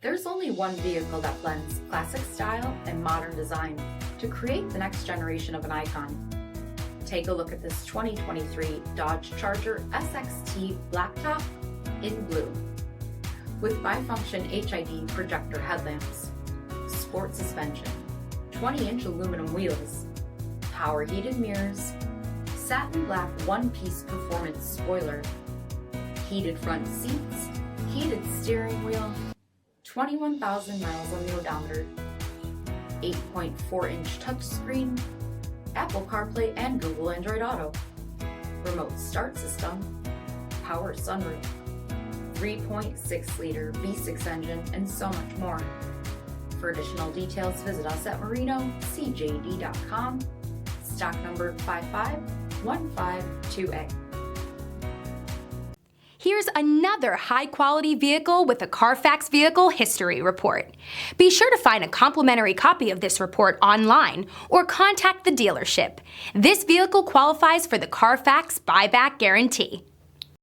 There's only one vehicle that blends classic style and modern design to create the next generation of an icon. Take a look at this 2023 Dodge Charger SXT Blacktop in blue. With bifunction HID projector headlamps, sport suspension, 20-inch aluminum wheels, power heated mirrors, satin black one-piece performance spoiler, heated front seats, heated steering wheel, 21,000 miles on the odometer, 8.4-inch touchscreen, Apple CarPlay and Google Android Auto, remote start system, power sunroof, 3.6-liter V6 engine, and so much more. For additional details, visit us at marinocjd.com, stock number 55152A. Here's another high-quality vehicle with a CARFAX Vehicle History Report. Be sure to find a complimentary copy of this report online or contact the dealership. This vehicle qualifies for the CARFAX Buyback Guarantee.